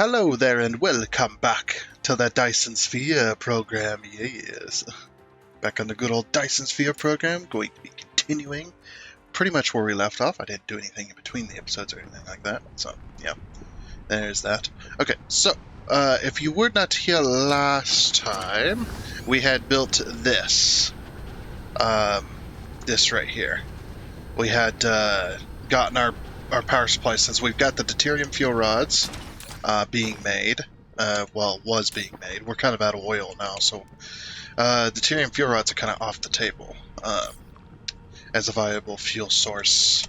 Hello there and welcome back to the Dyson Sphere Program, yes. Back on the good old Dyson Sphere Program, going to be continuing pretty much where we left off. I didn't do anything in between the episodes or anything like that, so yeah, there's that. Okay, so if you were not here last time, we had built this. This right here. We had gotten our power supply, since we've got the deuterium fuel rods being made. Was being made. We're kind of out of oil now, so deuterium fuel rods are kind of off the table as a viable fuel source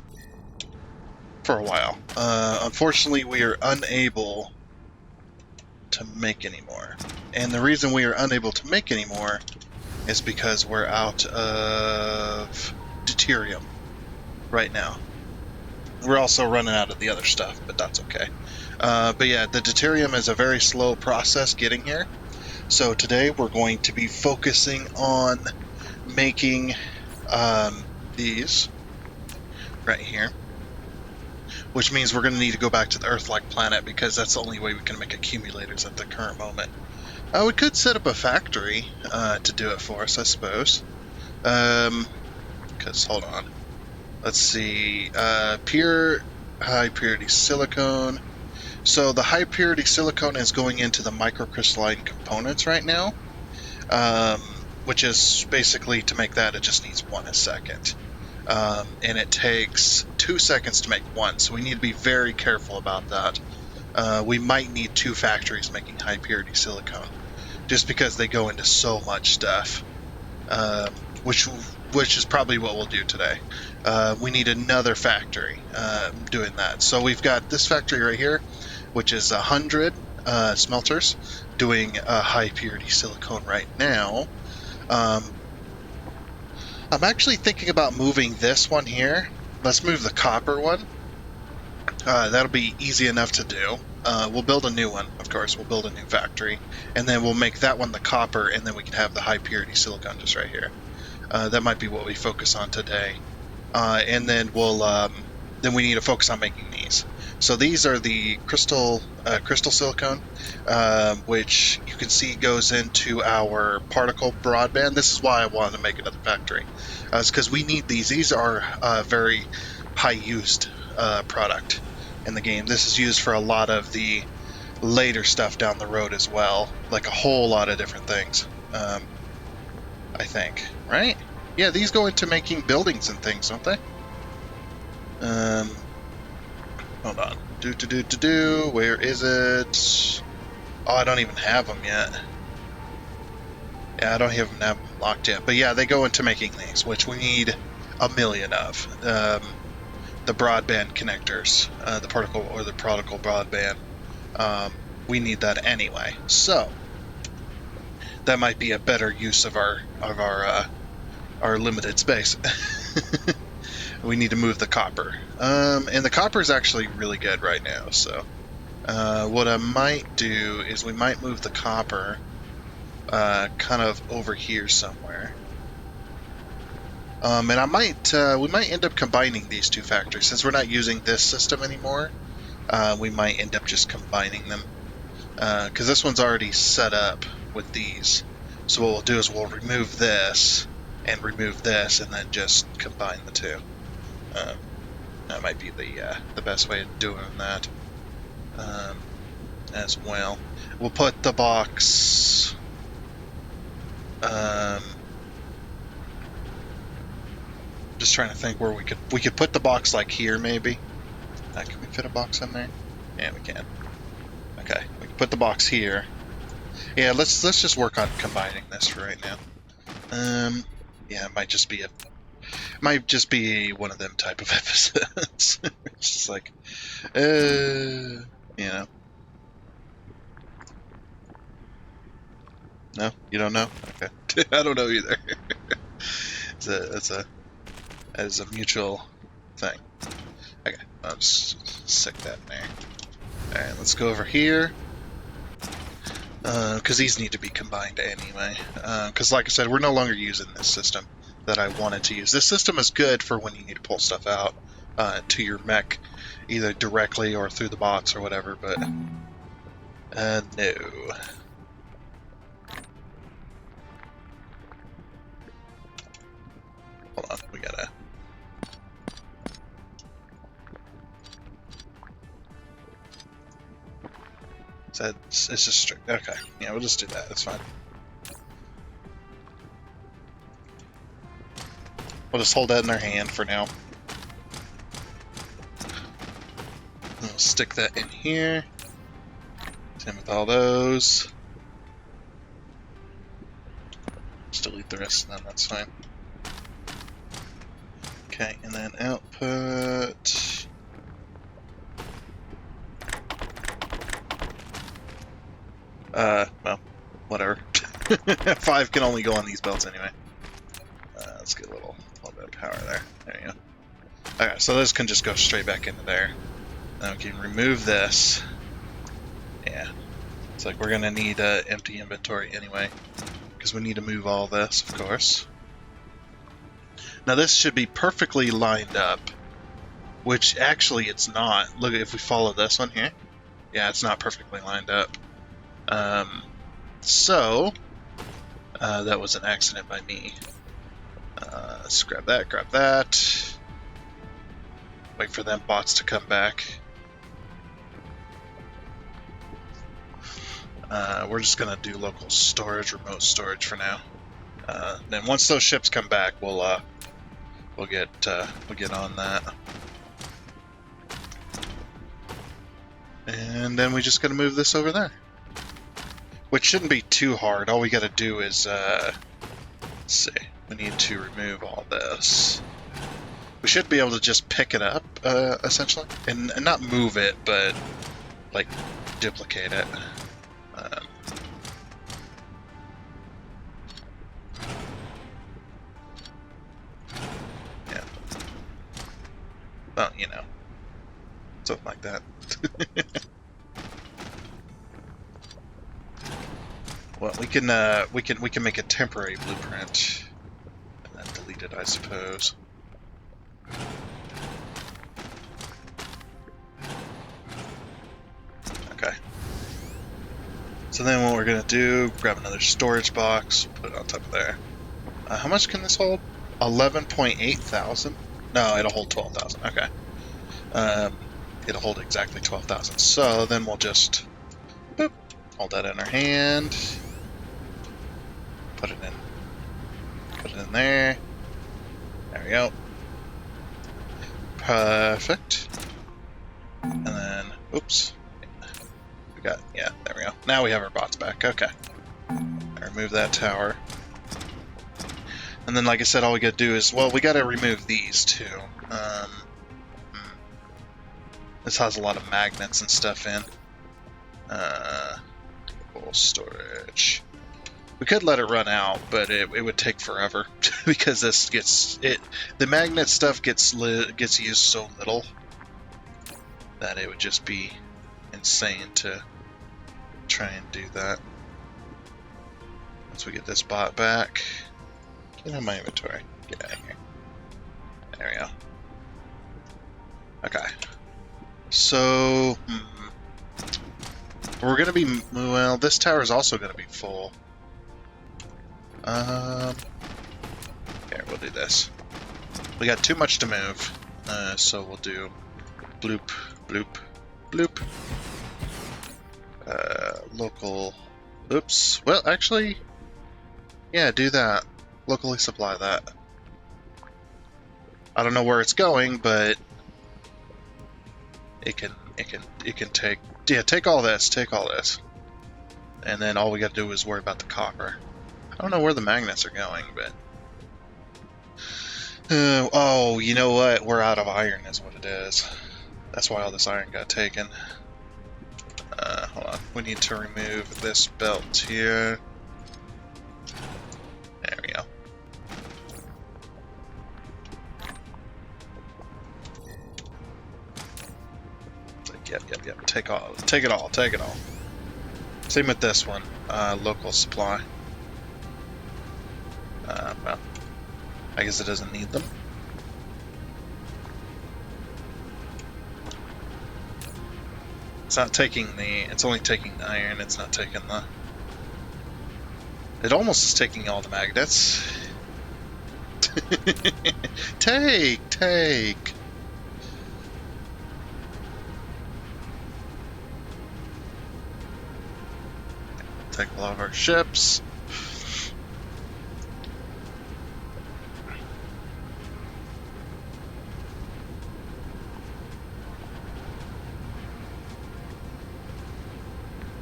for a while. Unfortunately, we are unable to make any more. And the reason we are unable to make any more is because we're out of deuterium right now. We're also running out of the other stuff, but that's okay. But yeah, the deuterium is a very slow process getting here. So today we're going to be focusing on making these right here. Which means we're going to need to go back to the Earth-like planet, because that's the only way we can make accumulators at the current moment. We could set up a factory to do it for us, I suppose. Because, hold on. Let's see. Pure high-purity silicone. So the high-purity silicone is going into the microcrystalline components right now. Which is basically, to make that, it just needs 1 a second. And it takes 2 seconds to make 1, so we need to be very careful about that. We might need 2 factories making high-purity silicone, just because they go into so much stuff, which is probably what we'll do today. We need another factory doing that. So we've got this factory right here, which is 100 smelters doing high-purity silicone right now. I'm actually thinking about moving this one here. Let's move the copper one. That'll be easy enough to do. We'll build a new one, of course. We'll build a new factory. And then we'll make that one the copper, and then we can have the high-purity silicon just right here. That might be what we focus on today. And then then we need to focus on making these. So these are the crystal silicone, which you can see goes into our particle broadband. This is why I wanted to make another factory. It's because we need these. These are a very high-used product in the game. This is used for a lot of the later stuff down the road as well, like a whole lot of different things, I think. Right? Yeah, these go into making buildings and things, don't they? Hold on. Where is it? Oh, I don't even have them yet. Yeah, I don't even have them locked yet. But yeah, they go into making these, which we need 1 million of. The broadband connectors, the particle broadband. We need that anyway. So that might be a better use of our limited space. We need to move the copper. And the copper is actually really good right now, so what I might do is we might move the copper kind of over here somewhere. And we might end up combining these 2 factories. Since we're not using this system anymore, we might end up just combining them. Because this one's already set up with these. So what we'll do is we'll remove this and remove this, and then just combine the 2. That might be the best way of doing that as well. We'll put the box. Just trying to think where we could put the box, like here maybe. Can we fit a box in there? Yeah, we can. Okay, we can put the box here. Yeah, let's just work on combining this for right now. Yeah, it might just be one of them type of episodes. It's just like, you know. No, you don't know? Okay, I don't know either. It's a mutual thing. Okay, I'll just stick that in there. All right, let's go over here. Because these need to be combined anyway. Because like I said, we're no longer using this system that I wanted to use. This system is good for when you need to pull stuff out to your mech, either directly or through the bots or whatever, but No. Hold on, we gotta... It's just strict. Okay, yeah, we'll just do that. That's fine. We'll just hold that in our hand for now. We'll stick that in here. Same with all those. Just delete the rest of them, that's fine. Okay, and then output. Well, whatever. 5 can only go on these belts anyway. Let's get a little bit of power there. There you go. Okay, so this can just go straight back into there. Then we can remove this. Yeah. It's like we're going to need empty inventory anyway, because we need to move all this, of course. Now this should be perfectly lined up, which actually it's not. Look, if we follow this one here, yeah, it's not perfectly lined up. So that was an accident by me. Let's grab that. Wait for them bots to come back. We're just gonna do local storage, remote storage for now. Then once those ships come back, we'll get on that. And then we just gotta move this over there, which shouldn't be too hard. All we gotta do is let's see. We need to remove all this. We should be able to just pick it up, essentially, and not move it, but like duplicate it. Yeah. Well, you know, something like that. Well, we can make a temporary blueprint and then delete it, I suppose. Okay. So then what we're gonna do, grab another storage box, put it on top of there. How much can this hold? 11.8 thousand? No, it'll hold 12,000. Okay. It'll hold exactly 12,000. So then we'll just boop, hold that in our hand. Put it in there. There we go. Perfect. And then, oops. Yeah, there we go. Now we have our bots back. Okay. I remove that tower. And then, like I said, all we gotta do is, well, we gotta remove these too. This has a lot of magnets and stuff in. Full storage. We could let it run out, but it would take forever because the magnet stuff gets used so little that it would just be insane to try and do that. Once we get this bot back, get out of my inventory. Get out of here. There we go. Okay. So we're gonna be, well, this tower is also gonna be full. Here, we'll do this. We got too much to move, so we'll do bloop, bloop, bloop. Local, oops, well, actually, yeah, do that. Locally supply that. I don't know where it's going, but it can take, yeah, take all this, and then all we gotta do is worry about the copper. I don't know where the magnets are going, but oh, you know what? We're out of iron, is what it is. That's why all this iron got taken. Hold on. We need to remove this belt here. There we go. Yep. Take it all. Same with this one. Local supply. Well, I guess it doesn't need them. It's not taking the... It's only taking the iron, it's not taking the... It almost is taking all the magnets. Take! Take! Take a lot of our ships.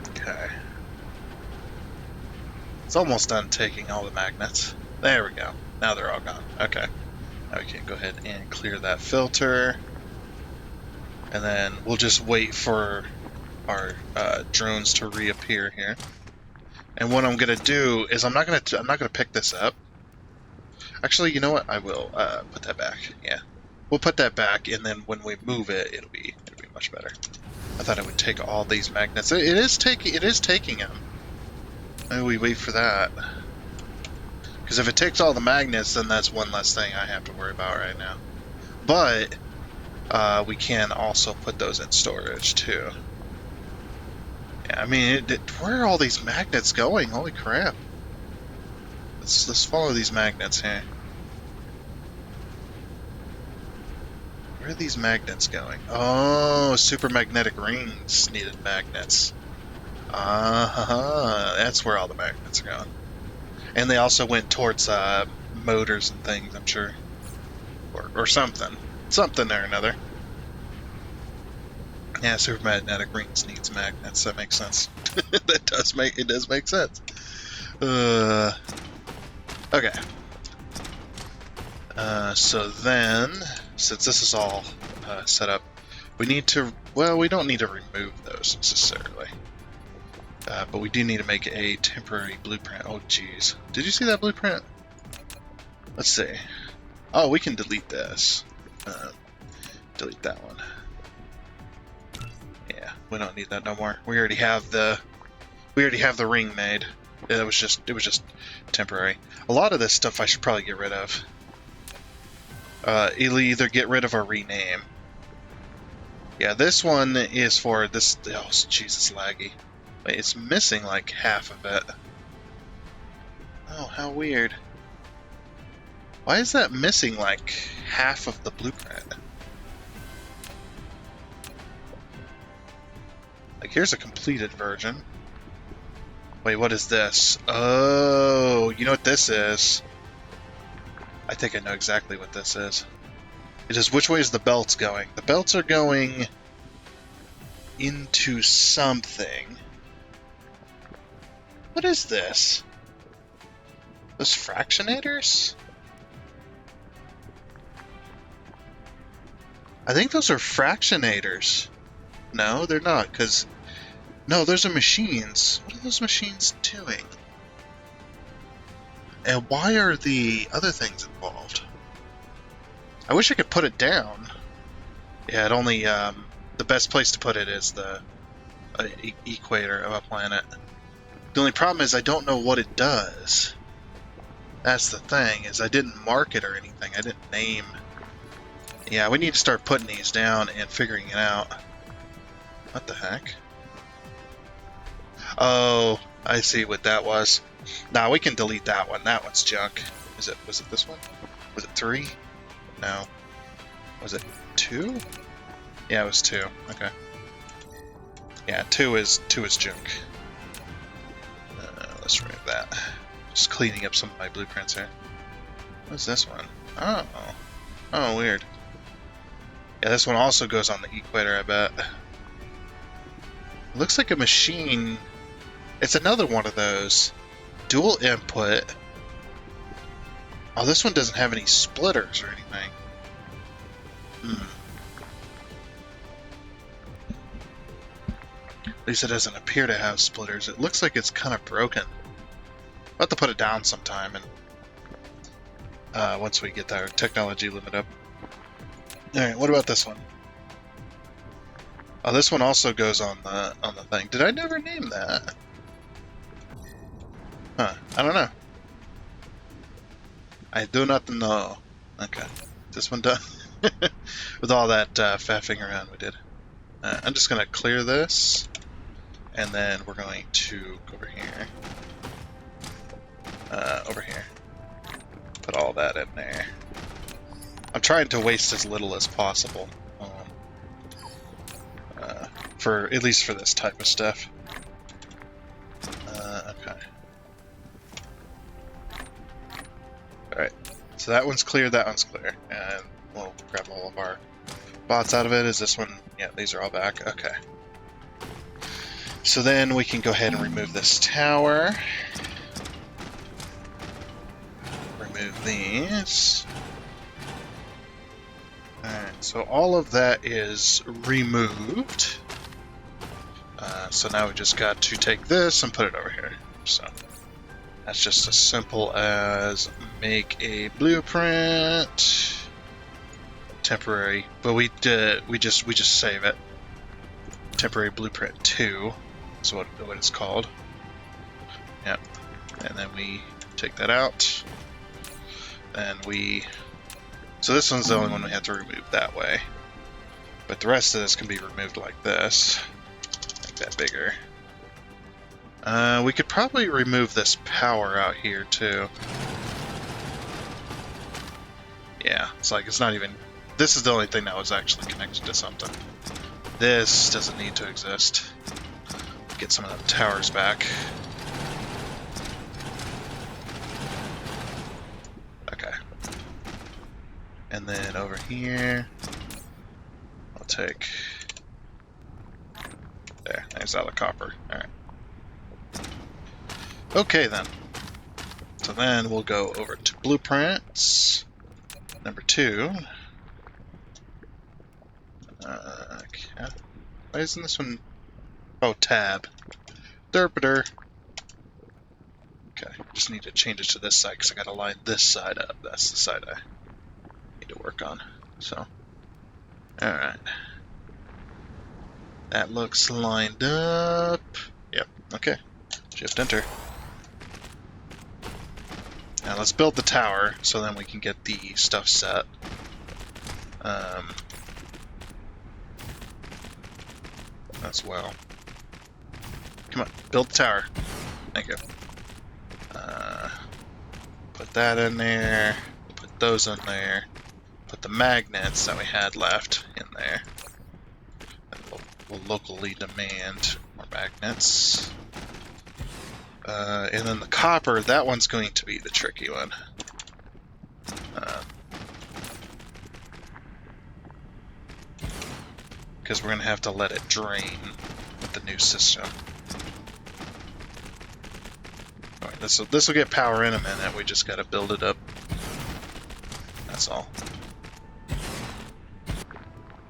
Okay. It's almost done taking all the magnets. There we go. Now they're all gone. Okay. Now we can go ahead and clear that filter. And then we'll just wait for our drones to reappear here. And what I'm gonna do is I'm not gonna pick this up. Actually, you know what? I will put that back. Yeah, we'll put that back, and then when we move it, it'll be much better. I thought it would take all these magnets. It is taking them. Maybe we wait for that. Because if it takes all the magnets, then that's one less thing I have to worry about right now. But we can also put those in storage too. Yeah, I mean, where are all these magnets going? Holy crap! Let's follow these magnets here. Where are these magnets going? Oh, super magnetic rings needed magnets. That's where all the magnets are going. And they also went towards motors and things, I'm sure, or something or another. Yeah, super magnetic rings needs magnets. That makes sense. It does make sense. Okay. So then, since this is all set up, we need to. Well, we don't need to remove those necessarily. But we do need to make a temporary blueprint. Oh, jeez. Did you see that blueprint? Let's see. Oh, we can delete this. Delete that one. Yeah, we don't need that no more. We already have the ring made. It was just temporary. A lot of this stuff I should probably get rid of. Either get rid of or rename. Yeah, this one is for this. Oh, Jesus, laggy. Wait, it's missing like half of it. Oh, how weird. Why is that missing like half of the blueprint? Like, here's a completed version. Wait, what is this? Oh, you know what this is? I think I know exactly what this is. It is which way is the belts going? The belts are going into something. What is this? Those fractionators? I think those are fractionators. No, they're not, because... No, those are machines. What are those machines doing? And why are the other things involved? I wish I could put it down. Yeah, it only... the best place to put it is the equator of a planet. The only problem is I don't know what it does. That's the thing, is I didn't mark it or anything. I didn't name... Yeah, we need to start putting these down and figuring it out. What the heck? Oh, I see what that was. Nah, we can delete that one. That one's junk. Was it this one? Was it 3? No. Was it 2? Yeah, it was 2. Okay. Yeah, 2 is junk. Let's remove that. Just cleaning up some of my blueprints here. What's this one? Oh. Oh, weird. Yeah, this one also goes on the equator, I bet. Looks like a machine. It's another one of those. Dual input. Oh, this one doesn't have any splitters or anything. At least it doesn't appear to have splitters. It looks like it's kind of broken. We'll have to put it down sometime, and once we get our technology limit up. Alright, what about this one? Oh, this one also goes on the thing. Did I never name that? Huh, I don't know. I do not know. Okay, this one done. With all that faffing around we did. I'm just going to clear this, and then we're going to go over here. Over here. Put all that in there. I'm trying to waste as little as possible. For at least for this type of stuff. Okay. Alright. So that one's clear, that one's clear. And we'll grab all of our bots out of it. Is this one? Yeah, these are all back. Okay. So then we can go ahead and remove this tower. Remove these. Alright, so all of that is removed. So now we just got to take this and put it over here. So that's just as simple as make a blueprint. Temporary, but we just save it. Temporary blueprint 2 is what it's called. Yep. And then we take that out. And so this one's the only one we have to remove that way. But the rest of this can be removed like this. Make that bigger. We could probably remove this power out here too. Yeah, it's not even... This is the only thing that was actually connected to something. This doesn't need to exist. Get some of the towers back. Okay. And then over here, I'll take... There's all the copper. Alright. Okay then. So then we'll go over to blueprints. Number 2. Okay. Why isn't this one... Oh, tab. Derpiter. Okay, just need to change it to this side because I gotta line this side up. That's the side I need to work on. So, alright. That looks lined up. Yep, okay. Shift enter. Now let's build the tower so then we can get the stuff set. As well. Come on, build the tower. Thank you. Put that in there. Put those in there. Put the magnets that we had left in there. And we'll locally demand more magnets. And then the copper, that one's going to be the tricky one. Because we're going to have to let it drain with the new system. Alright, this will get power in a minute, we just got to build it up. That's all.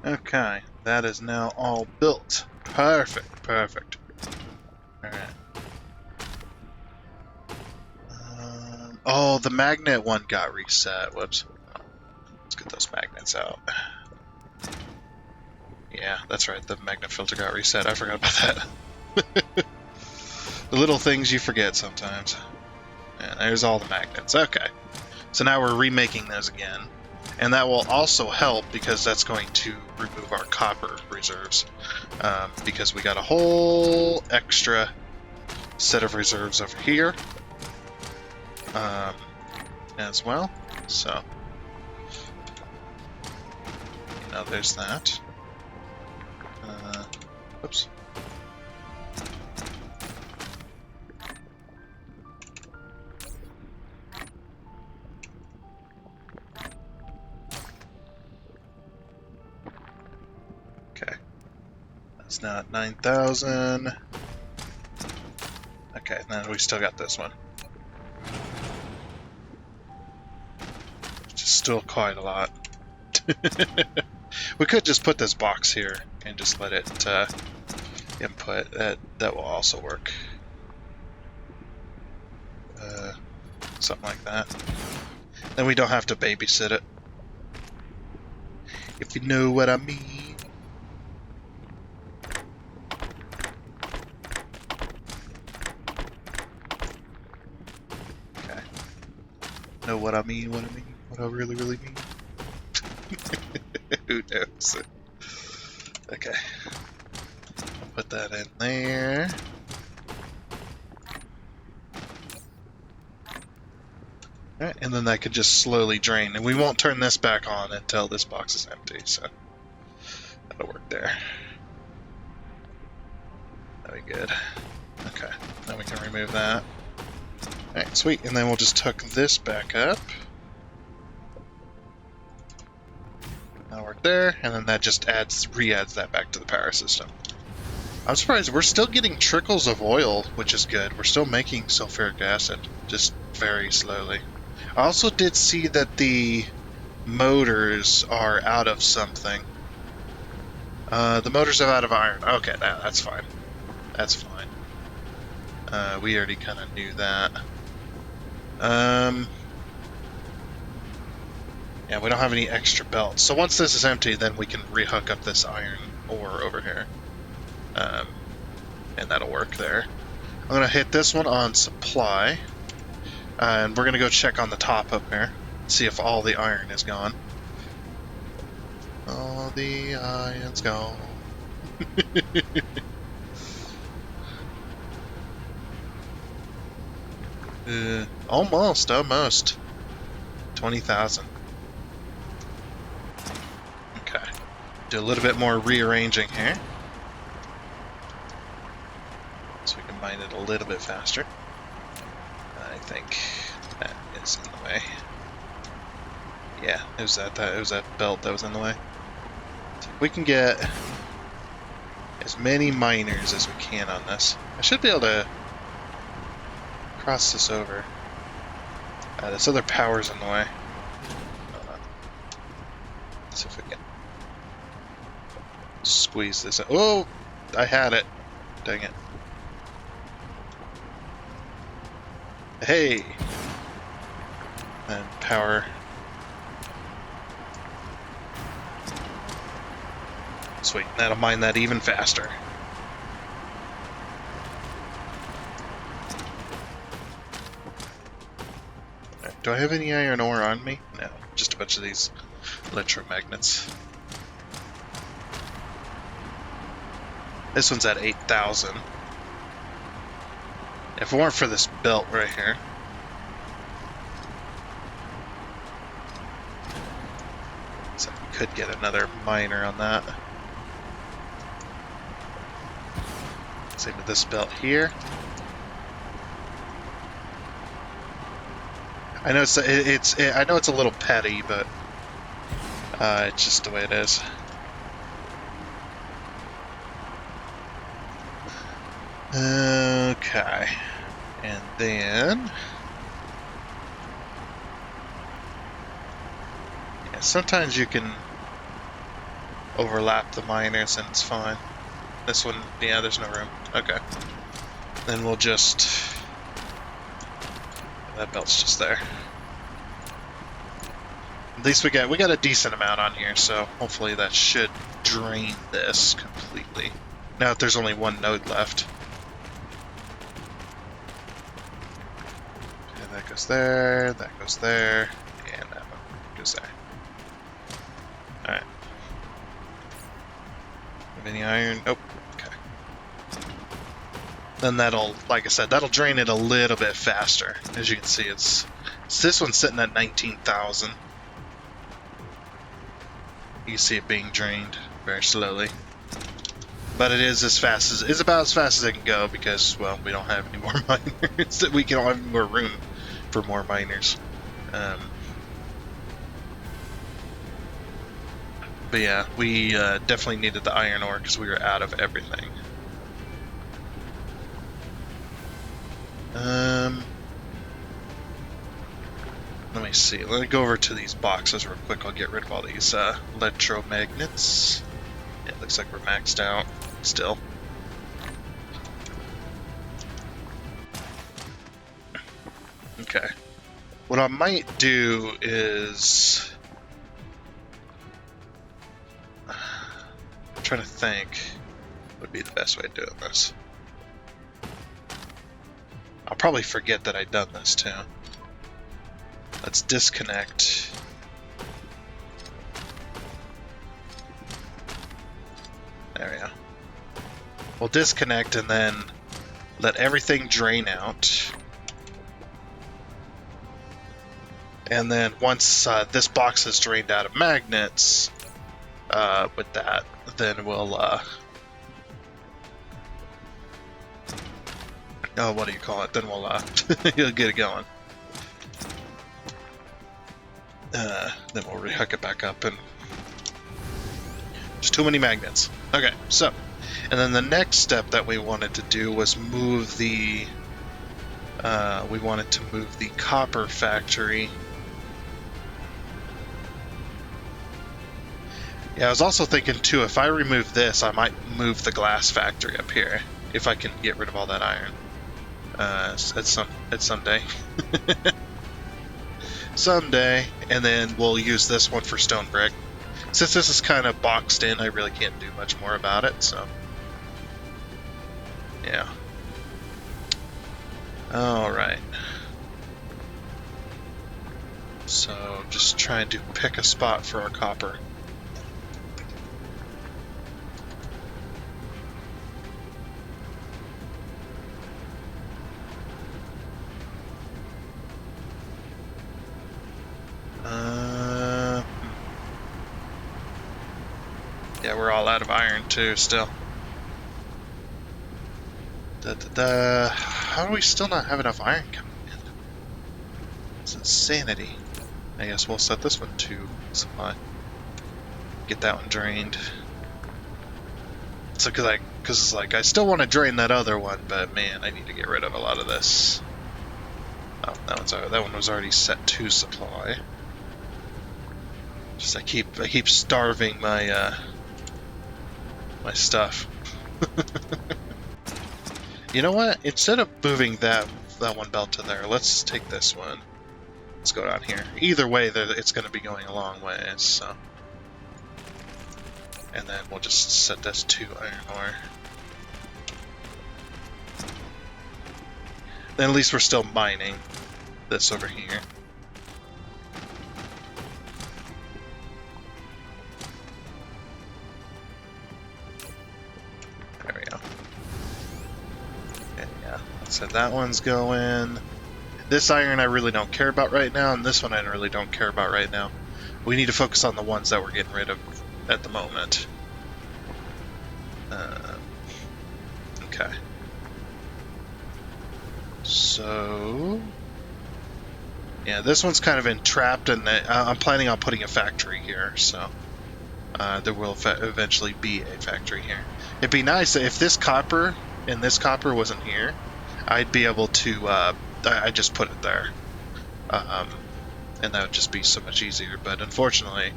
Okay, that is now all built. Perfect, perfect. Alright. Oh, the magnet one got reset. Whoops. Let's get those magnets out. Yeah, that's right. The magnet filter got reset. I forgot about that. The little things you forget sometimes. And there's all the magnets. Okay. So now we're remaking those again. And that will also help because that's going to remove our copper reserves. Because we got a whole extra set of reserves over here. As well. So, there's that. Oops. Okay. That's now at 9,000. Okay, and then we still got this one. Which is still quite a lot. We could just put this box here and just let it input. That will also work. Something like that. Then we don't have to babysit it. If you know what I mean. Okay. Know what I mean, what I mean, what I really, really mean. Who knows? Okay. Put that in there. Alright, and then that could just slowly drain. And we won't turn this back on until this box is empty, so that'll work there. That'll be good. Okay, now we can remove that. Alright, sweet. And then we'll just hook this back up. That'll work there, and then that just re-adds that back to the power system. I'm surprised we're still getting trickles of oil, which is good. We're still making sulfuric acid, just very slowly. I also did see that the motors are out of something. The motors are out of iron. Okay, that's fine. That's fine. We already kind of knew that. Yeah, we don't have any extra belts. So once this is empty, then we can rehook up this iron ore over here. And that'll work there. I'm going to hit this one on supply. And we're going to go check on the top up here. See if all the iron is gone. All the iron's gone. Almost. 20,000. Okay. Do a little bit more rearranging here. So we can mine it a little bit faster. I think that is in the way. Yeah, it was that belt that was in the way. So we can get as many miners as we can on this. I should be able to cross this over. This other power's in the way. Hold on. Let's see if we can squeeze this out. Oh! I had it. Dang it. Hey! And power. Sweet, that'll mine that even faster. Right, do I have any iron ore on me? No, just a bunch of these electromagnets. This one's at 8,000. If it weren't for this belt right here. So we could get another miner on that. Same with this belt here. I know I know it's a little petty, but it's just the way it is. Okay, and then yeah, sometimes you can overlap the miners and it's fine. This one, yeah, there's no room. Okay. Then we'll just... That belt's just there. At least we got a decent amount on here, so hopefully that should drain this completely. Now that there's only one node left. Okay, that goes there, that goes there, and that one goes there. Alright. Have any iron? Nope. Then that'll, like I said, that'll drain it a little bit faster. As you can see, it's this one's sitting at 19,000. You can see it being drained very slowly, but it is about as fast as it can go because, well, we don't have any more miners. We don't have any more room for more miners. But yeah, we definitely needed the iron ore because we were out of everything. Let me see. Let me go over to these boxes real quick. I'll get rid of all these electromagnets. Yeah, it looks like we're maxed out still. Okay. What I might do is... I'm trying to think what would be the best way of doing this. I'll probably forget that I've done this too. Let's disconnect. There we go. We'll disconnect and then let everything drain out. And then once this box is drained out of magnets, with that, then we'll, oh, what do you call it? Then we'll, you'll get it going. Then we'll rehook it back up, and there's too many magnets. Okay, so, and then the next step that we wanted to do was move the, we wanted to move the copper factory. Yeah, I was also thinking too, if I remove this, I might move the glass factory up here, if I can get rid of all that iron. At someday. Someday, and then we'll use this one for stone brick. Since this is kind of boxed in, I really can't do much more about it, so... yeah. Alright. So, just trying to pick a spot for our copper. Yeah, we're all out of iron too, still. How do we still not have enough iron coming in? It's insanity. I guess we'll set this one to supply. Get that one drained. So, cause it's like, I still want to drain that other one, but man, I need to get rid of a lot of this. Oh, that one was already set to supply. Just I keep starving my my stuff. You know what? Instead of moving that one belt to there, let's take this one. Let's go down here. Either way, it's going to be going a long way, so. And then we'll just set this to iron ore. Then at least we're still mining this over here. There we go. Okay, yeah. So that one's going. This iron I really don't care about right now, and this one I really don't care about right now. We need to focus on the ones that we're getting rid of at the moment. Okay. So... yeah, this one's kind of entrapped, and I'm planning on putting a factory here, so... there will eventually be a factory here. It'd be nice if this copper and this copper wasn't here, I'd be able to... I just put it there. And that would just be so much easier, but unfortunately...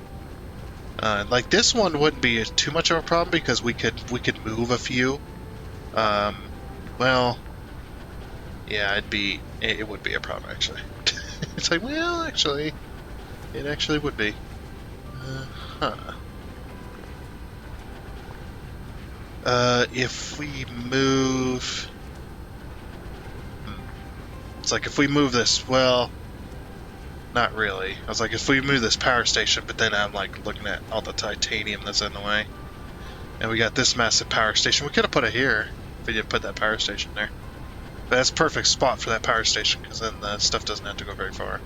like this one wouldn't be too much of a problem because we could move a few. Well, yeah, it would be a problem actually. It's like, well, actually, it actually would be. If we move, it's like if we move this, well. Not really. I was like, if we move this power station, but then I'm like looking at all the titanium that's in the way. And we got this massive power station. We could have put it here if we didn't put that power station there. But that's a perfect spot for that power station because then the stuff doesn't have to go very far.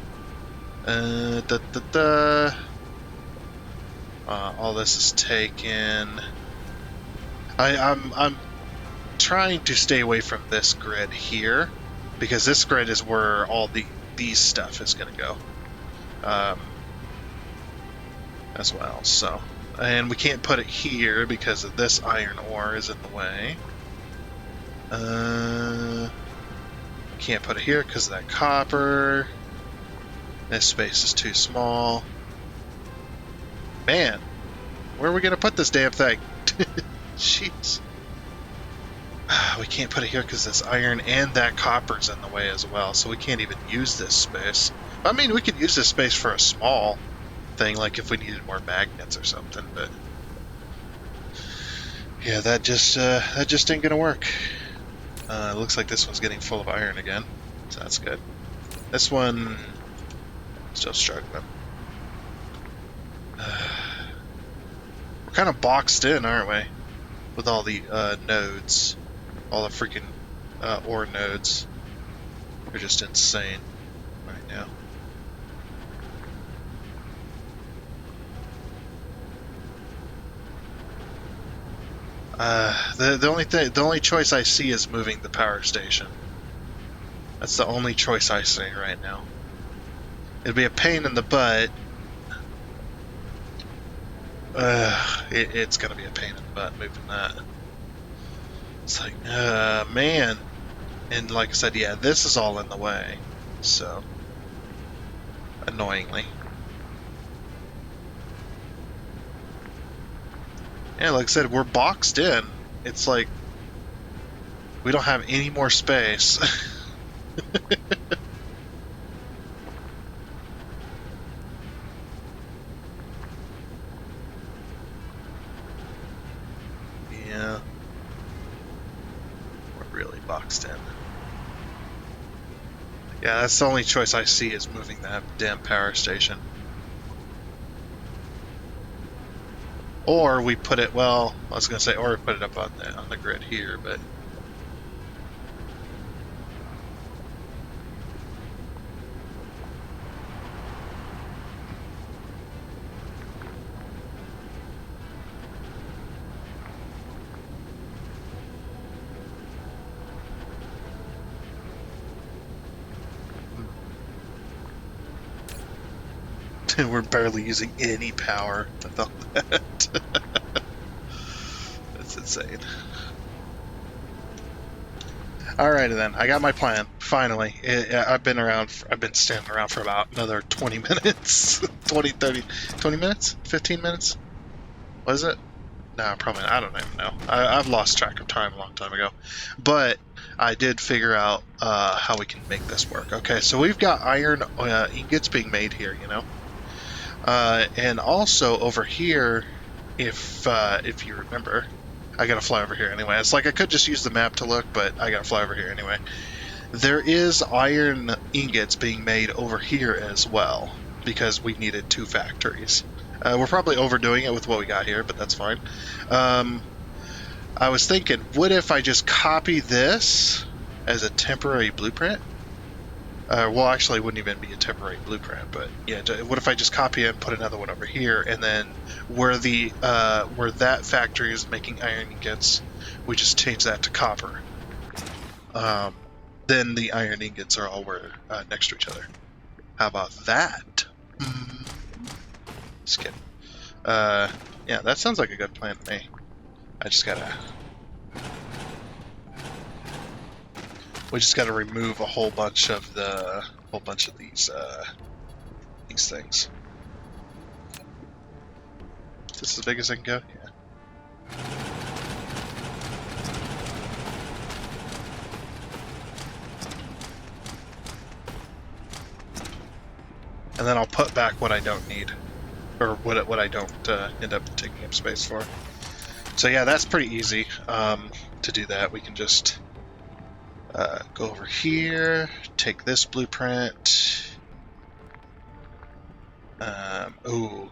All this is taken. I'm trying to stay away from this grid here because this grid is where all these stuff is going to go. As well, so. And we can't put it here because of this iron ore is in the way. Can't put it here because of that copper. This space is too small. Man, where are we going to put this damn thing? Jeez. We can't put it here because this iron and that copper's in the way as well, so we can't even use this space. I mean, we could use this space for a small thing, like if we needed more magnets or something, but... yeah, that just ain't gonna work. It looks like this one's getting full of iron again, so that's good. This one... still struggling. We're kind of boxed in, aren't we? with all the nodes, all the freaking ore nodes. They're just insane right now. The only choice I see is moving the power station. That's the only choice I see right now. It'd be a pain in the butt. It's gonna be a pain in the butt moving that. It's like, man. And like I said, yeah, this is all in the way. So, annoyingly. Yeah, like I said, we're boxed in. It's like, we don't have any more space. Yeah. We're really boxed in. Yeah, that's the only choice I see is moving that damn power station. Or we put it, well, I was going to say, or we put it up on the grid here, but... We're barely using any power with all that. That's insane. Alrighty then, I got my plan. Finally, I've been standing around for about another 20 minutes. 20, 30, 20 minutes? 15 minutes? Was it? No, probably not. I don't even know. I've lost track of time a long time ago. But I did figure out how we can make this work. Okay, so we've got iron ingots being made here, you know? And also over here, if you remember, I gotta fly over here anyway. It's like I could just use the map to look, but I gotta fly over here anyway. There is iron ingots being made over here as well, because we needed 2 factories. We're probably overdoing it with what we got here, but that's fine. I was thinking, what if I just copy this as a temporary blueprint? Well, actually, it wouldn't even be a temporary blueprint, but yeah. What if I just copy it and put another one over here, and then where that factory is making iron ingots, we just change that to copper. Then the iron ingots are all next to each other. How about that? Just kidding. Yeah, that sounds like a good plan to me. We just gotta remove a whole bunch of these things. Is this as big as I can go? Yeah. And then I'll put back what I don't need, or what I don't end up taking up space for. So yeah, that's pretty easy to do that. We can just go over here, take this blueprint. Ooh.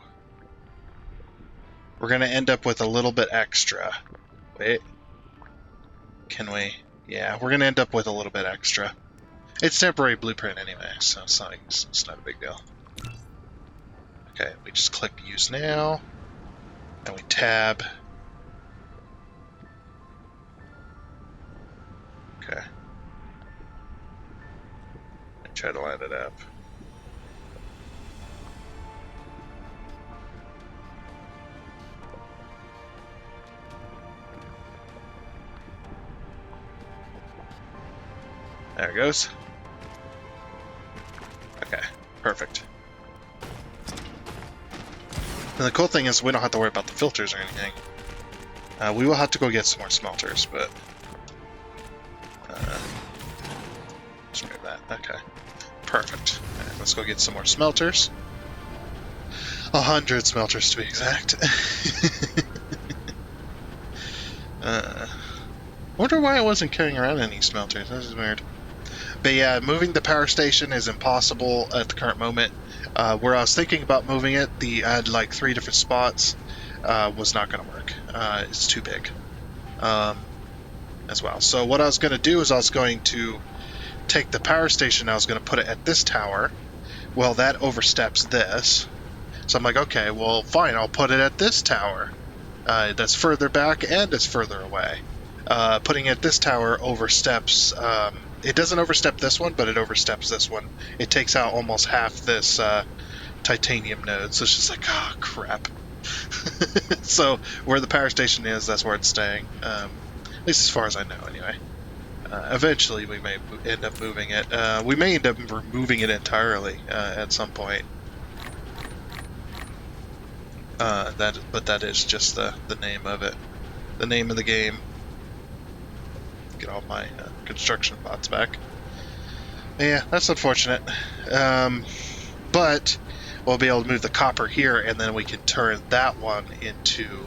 We're going to end up with a little bit extra. Wait. Can we? Yeah, we're going to end up with a little bit extra. It's temporary blueprint anyway, so it's not a big deal. Okay, we just click Use Now, and we tab. Okay. And try to line it up. There it goes. Okay, perfect. And the cool thing is we don't have to worry about the filters or anything. We will have to go get some more smelters, but... just remove that. Okay, perfect. Right, let's go get some more smelters. 100 smelters to be exact. I wonder why I wasn't carrying around any smelters. This is weird. But yeah, moving the power station is impossible at the current moment. Where I was thinking about moving it, I had like 3 different spots, was not going to work. It's too big. as well. So what I was going to do is I was going to take the power station, I was going to put it at this tower. Well, that oversteps this. So I'm like, okay, well, fine, I'll put it at this tower. That's further back and it's further away. Putting it at this tower oversteps. It doesn't overstep this one, but it oversteps this one. It takes out almost half this titanium node. So it's just like, oh, crap. So where the power station is, that's where it's staying. At least as far as I know, anyway. Eventually, we may end up moving it. We may end up removing it entirely at some point. But that is just the name of it, the name of the game. Get all my construction bots back. Yeah, that's unfortunate. But we'll be able to move the copper here, and then we can turn that one into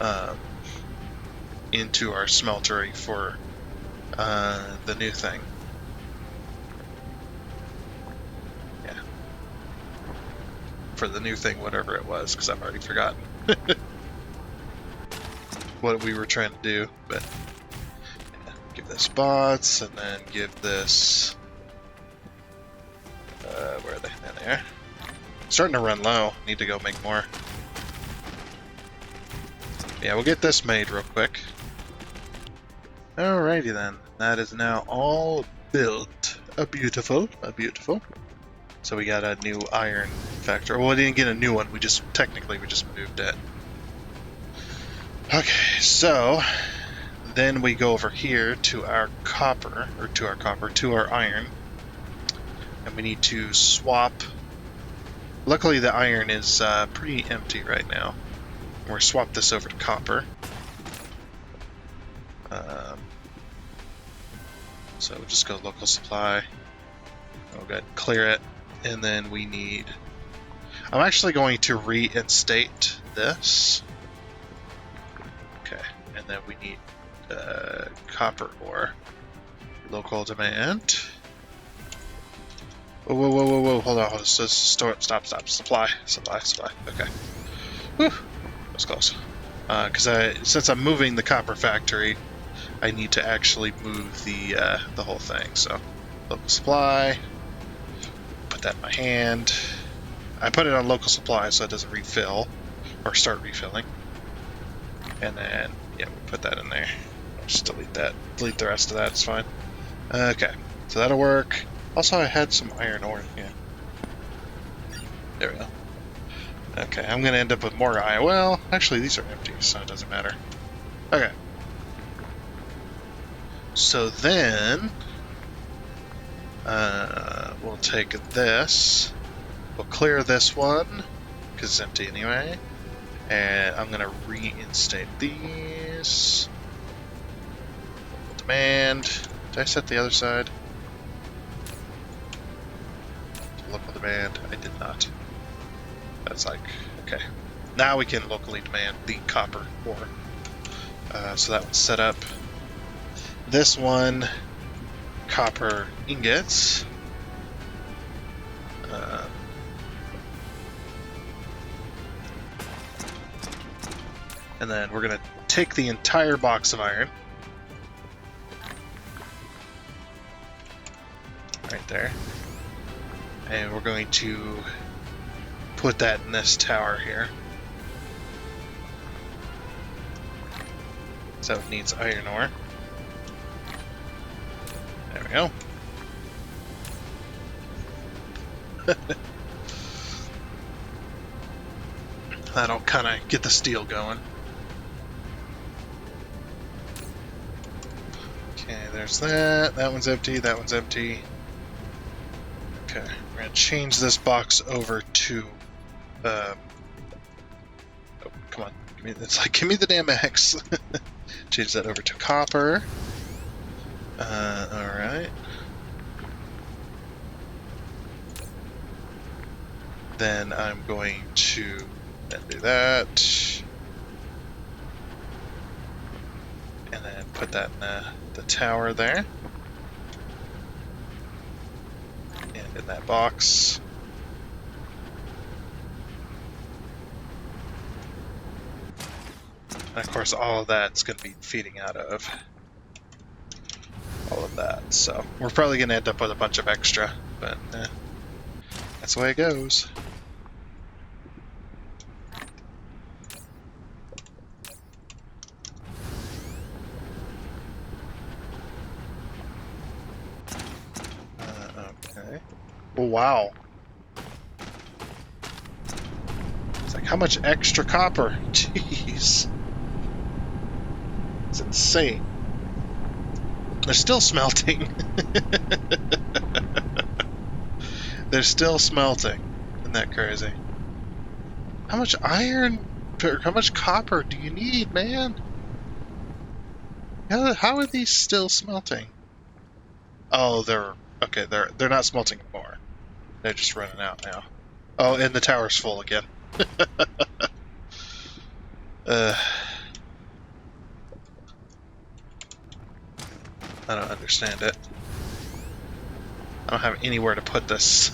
our smeltery for the new thing. Yeah. For the new thing, whatever it was, because I've already forgotten what we were trying to do. But yeah, give this bots, and then give this. Where are they? There. Starting to run low. Need to go make more. Yeah, we'll get this made real quick. Alrighty then. That is now all built. Beautiful. So we got a new iron factory. Well, we didn't get a new one. We just moved it. Okay, so then we go over here to our iron, and we need to swap. Luckily, the iron is pretty empty right now. We'll swap this over to copper. So we'll just go local supply. We'll go ahead and clear it. And then we need... I'm actually going to reinstate this. Okay. And then we need copper ore. Local demand. Whoa. Hold on. Stop. Supply. Okay. Whew. That was close. Because since I'm moving the copper factory, I need to actually move the whole thing. So, local supply. Put that in my hand. I put it on local supply so it doesn't refill or start refilling. And then, yeah, we put that in there. Just delete that. Delete the rest of that. It's fine. Okay, so that'll work. Also, I had some iron ore. Yeah. There we go. Okay, I'm gonna end up with more iron. Well, actually, these are empty, so it doesn't matter. Okay. So then, we'll take this. We'll clear this one because it's empty anyway, and I'm gonna reinstate these. Local demand. Did I set the other side? Local demand. I did not. That's like okay. Now we can locally demand the copper ore. So that one's set up. This one, copper ingots. And then we're going to take the entire box of iron. Right there. And we're going to put that in this tower here. So it needs iron ore. There we go. That'll kind of get the steel going. Okay, there's that. That one's empty. That one's empty. Okay, we're going to change this box over to... oh, come on. It's like, give me the damn X. Change that over to copper. Alright. Then I'm going to do that. And then put that in the tower there. And in that box. And of course, all of that's going to be feeding out of all of that. So we're probably going to end up with a bunch of extra, but that's the way it goes. Okay. Oh, wow. It's like, how much extra copper? Jeez. It's insane. They're still smelting. They're still smelting. Isn't that crazy? How much iron, or how much copper do you need, man? How are these still smelting? Oh, okay. They're not smelting anymore. They're just running out now. Oh, and the tower's full again. I don't understand it. I don't have anywhere to put this.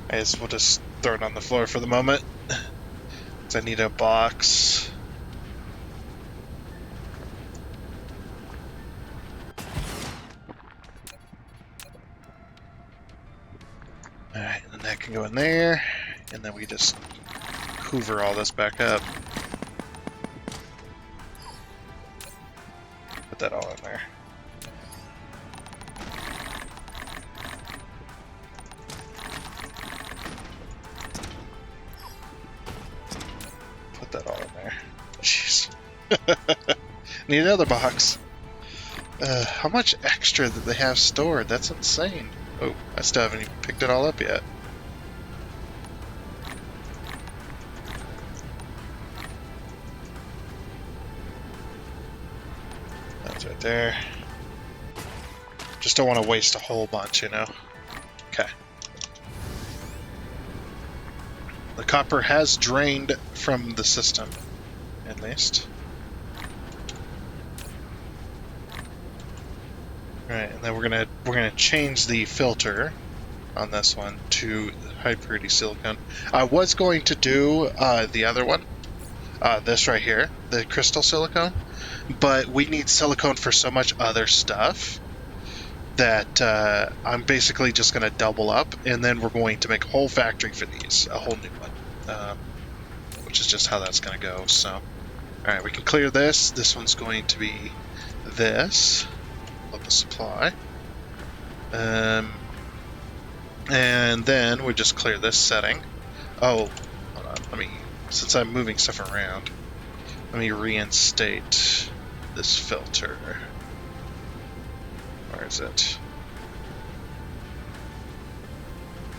I guess we'll just throw it on the floor for the moment. Because I need a box. Alright, and that can go in there. And then we just hoover all this back up. Put that all in there. Put that all in there. Jeez. Need another box. How much extra that they have stored? That's insane. Oh, I still haven't even picked it all up yet. That's right there. Just don't want to waste a whole bunch, you know? Okay. The copper has drained from the system, at least. Alright, and then we're gonna change the filter on this one to high purity silicone. I was going to do the other one, this right here, the crystal silicone, but we need silicone for so much other stuff that I'm basically just going to double up, and then we're going to make a whole factory for these, a whole new one, which is just how that's going to go. So, alright, we can clear this. This one's going to be this. Local supply. And then we just clear this setting. Oh, hold on. Since I'm moving stuff around, let me reinstate this filter. Where is it?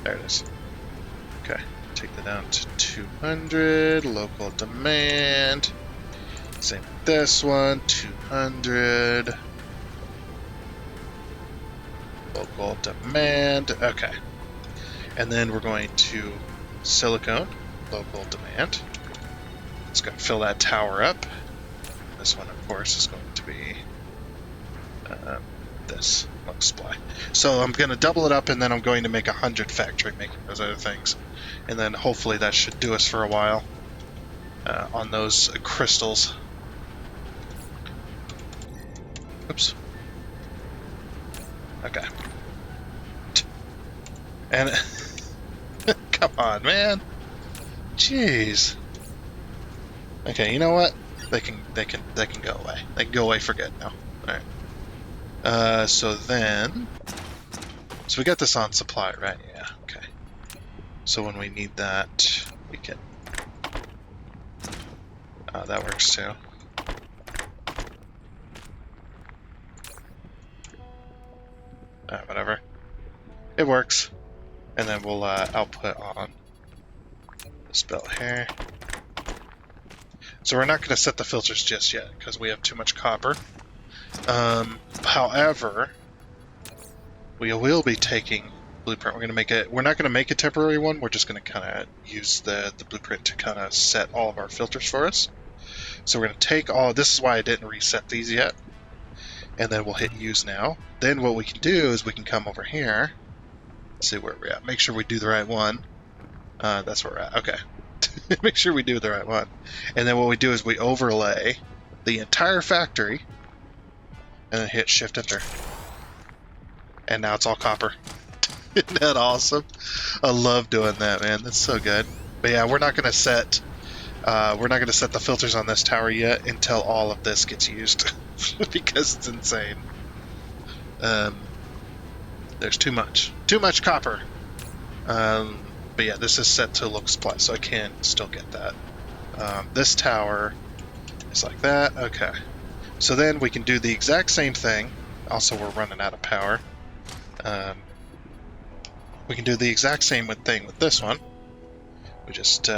There it is. Okay, take that down to 200. Local demand. Same with this one, 200. Local demand. Okay. And then we're going to silicone, local demand. It's going to fill that tower up. This one, of course, is going to be this lux supply. So I'm going to double it up, and then I'm going to make 100 factory making those other things. And then hopefully that should do us for a while on those crystals. Oops. Okay. And come on, man. Jeez. Okay, you know what? They can go away. They can go away for good now. Alright. So we got this on supply, right? Yeah, okay. So when we need that, we can that works too. Whatever. It works. And then we'll output on this belt here. So we're not going to set the filters just yet because we have too much copper. However, we will be taking blueprint. We're not going to make a temporary one. We're just going to kind of use the blueprint to kind of set all of our filters for us. So we're going to take all. This is why I didn't reset these yet. And then we'll hit use now. Then what we can do is we can come over here. Let's see where we're at. Make sure we do the right one. That's where we're at. Okay. Make sure we do the right one. And then what we do is we overlay the entire factory and then hit Shift Enter. And now it's all copper. Isn't that awesome? I love doing that, man. That's so good. But yeah, we're not gonna set the filters on this tower yet until all of this gets used because it's insane. There's too much copper. But yeah, this is set to local supply, so I can still get that. This tower is like that. Okay. So then we can do the exact same thing. Also, we're running out of power. We can do the exact same thing with this one. We just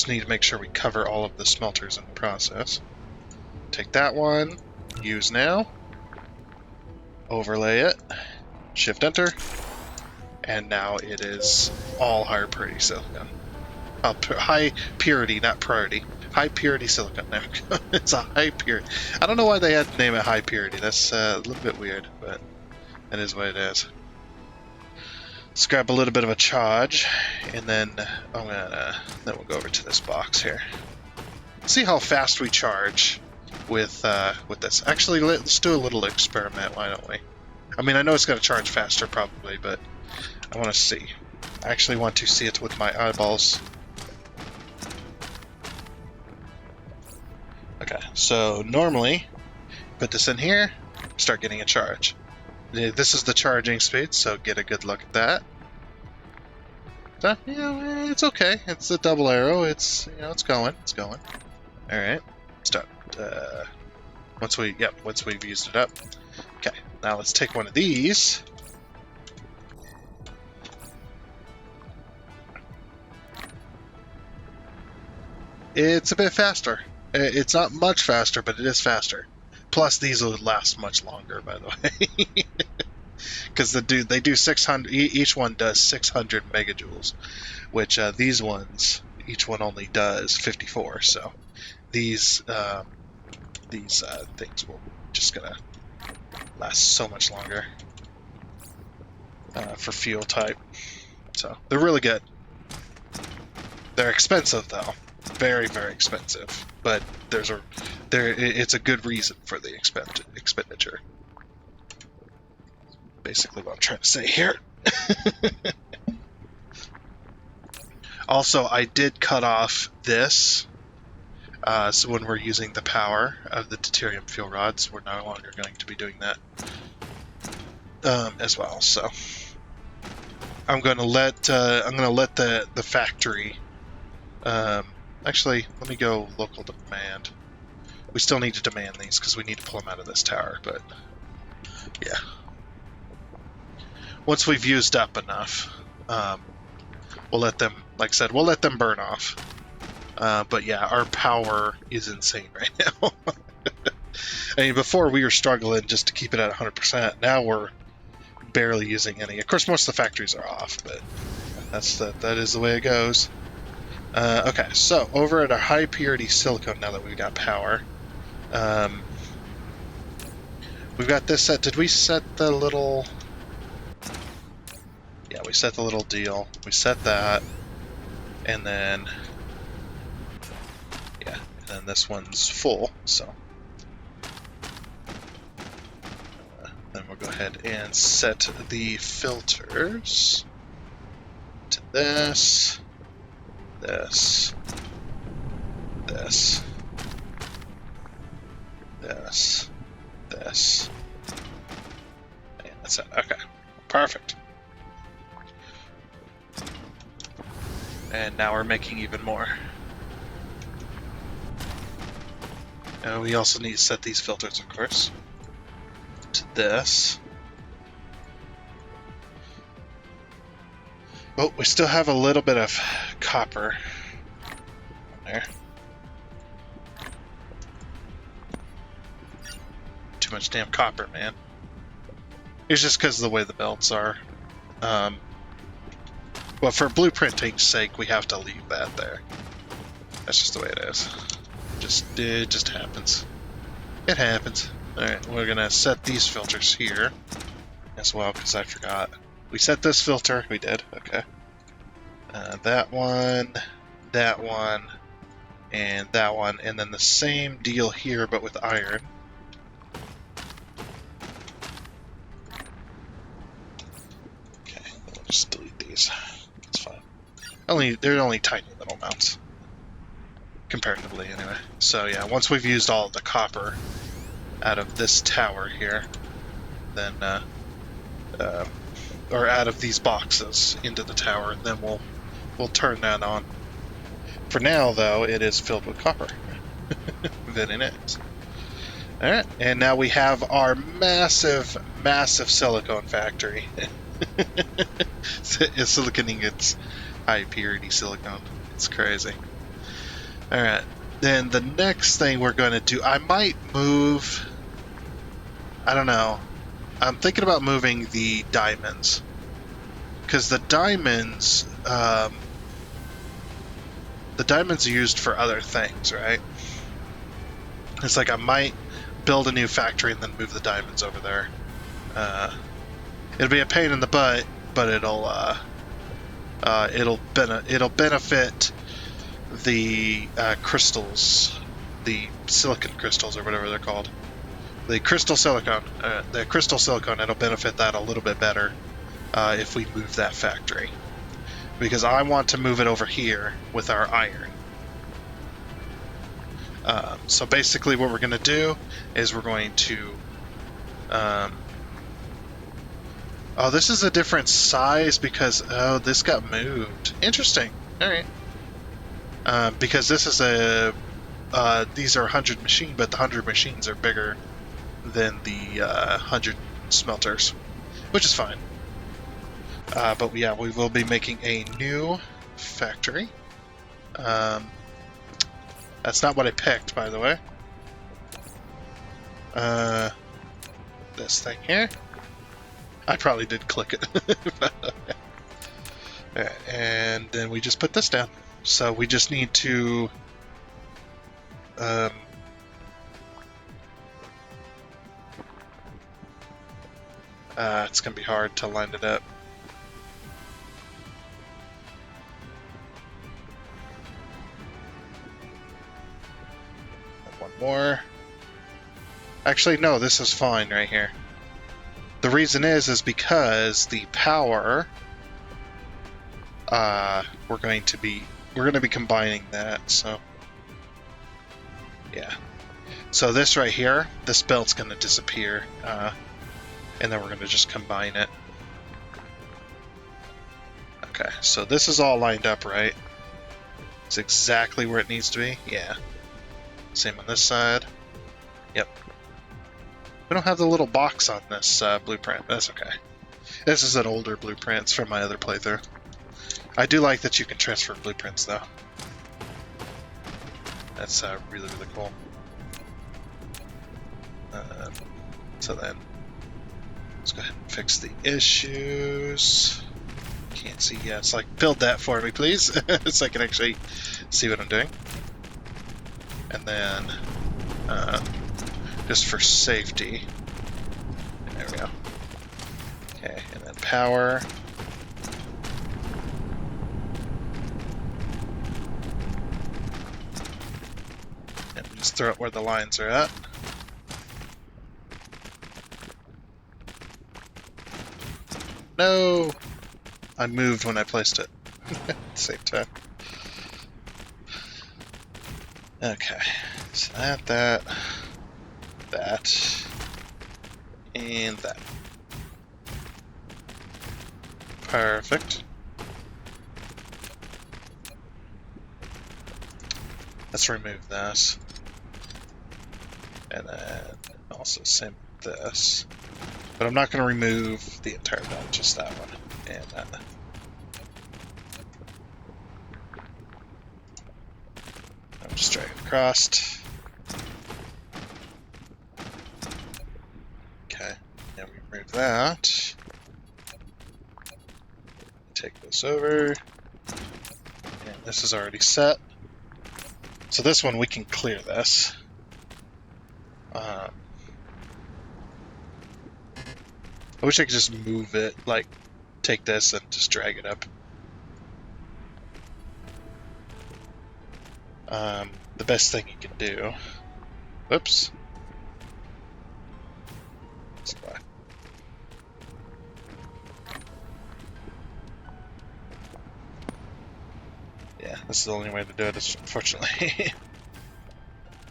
need to make sure we cover all of the smelters in the process. Take that one, use now, overlay it, Shift Enter, and now it is all higher purity silicon. High purity, not priority. High purity silicon. There we go. It's a high purity. I don't know why they had to name it high purity. That's a little bit weird, but that is what it is. Let's grab a little bit of a charge, and then then we'll go over to this box here. See how fast we charge with this. Actually, let's do a little experiment. Why don't we? I mean, I know it's going to charge faster probably, but I want to see. I actually want to see it with my eyeballs. Okay, so normally, put this in here, start getting a charge. This is the charging speed, so get a good look at that. So, it's okay. It's a double arrow. It's it's going. All right, start. Once we've used it up. Okay, now let's take one of these. It's a bit faster. It's not much faster, but it is faster. Plus, these will last much longer, by the way. Because they do 600. Each one does 600 megajoules, which these ones, each one only does 54. So these things will just gonna last so much longer for fuel type. So they're really good. They're expensive though, very, very expensive. But it's a good reason for the expenditure. Basically what I'm trying to say here. Also, I did cut off this, so when we're using the power of the deuterium fuel rods, we're no longer going to be doing that as well. So I'm going to let the factory. Actually, let me go local demand. We still need to demand these because we need to pull them out of this tower, but yeah. Once we've used up enough, we'll let them, like I said, we'll let them burn off. But yeah, our power is insane right now. I mean, before we were struggling just to keep it at 100%. Now we're barely using any. Of course, most of the factories are off, but that is the way it goes. Okay, so over at our high purity silicon, now that we've got power, we've got this set. Did we set the little... Yeah, we set the little deal. We set that, and then this one's full. So then we'll go ahead and set the filters to this, this, this, this, this, and that's it. Okay, perfect. And now we're making even more. And we also need to set these filters, of course, to this. Oh, we still have a little bit of copper there. Too much damn copper, man. It's just because of the way the belts are. But for blueprinting's sake, we have to leave that there. That's just the way it is. It just happens. It happens. Alright, we're gonna set these filters here as well, because I forgot. We set this filter. We did. Okay. That one. that one, and that one, and then the same deal here, but with iron. Okay, we'll just delete these. It's fine. They're only tiny little amounts. Comparatively, anyway. So yeah, once we've used all of the copper out of this tower here, then, or out of these boxes into the tower, then we'll turn that on. For now, though, it is filled with copper. Very nice. Alright, and now we have our massive, massive silicone factory. Silicon ingots, high purity silicone. It's crazy. Alright, then the next thing we're going to do, I might move, I don't know, I'm thinking about moving the diamonds. Because the diamonds are used for other things, right? It's like I might build a new factory and then move the diamonds over there. It'll be a pain in the butt, but it'll benefit the crystals, the silicon crystals or whatever they're called. The crystal silicone. It'll benefit that a little bit better if we move that factory, because I want to move it over here with our iron. So basically what we're going to do is we're going to... oh, this is a different size because... Oh, this got moved. Interesting. Alright. Because this is a... these are 100 machine, but the 100 machines are bigger than the 100 smelters, which is fine. But yeah, we will be making a new factory. That's not what I picked, by the way. This thing here. I probably did click it. Alright, and then we just put this down. So we just need to... it's going to be hard to line it up. One more. Actually, no, this is fine right here. The reason is because the power, we're going to be combining that, so yeah. So this right here, this belt's going to disappear, and then we're going to just combine it. Okay, so this is all lined up, right? It's exactly where it needs to be. Yeah. Same on this side. Yep. We don't have the little box on this blueprint, but that's okay. This is an older blueprint. It's from my other playthrough. I do like that you can transfer blueprints, though. That's really, really cool. So then, let's go ahead and fix the issues. Can't see yet. It's like, build that for me, please, so I can actually see what I'm doing. And then, just for safety, there we go. Okay, and then power. And just throw it where the lines are at. No! I moved when I placed it at the same time. Okay, so that, and that. Perfect. Let's remove this. And then also same with this. But I'm not going to remove the entire belt, just that one. And that. I'm just dragging across. Okay, now we remove that. Take this over. And this is already set. So this one, we can clear this. I wish I could just move it, like, take this and just drag it up. the best thing you can do. Whoops. Yeah, this is the only way to do it, unfortunately.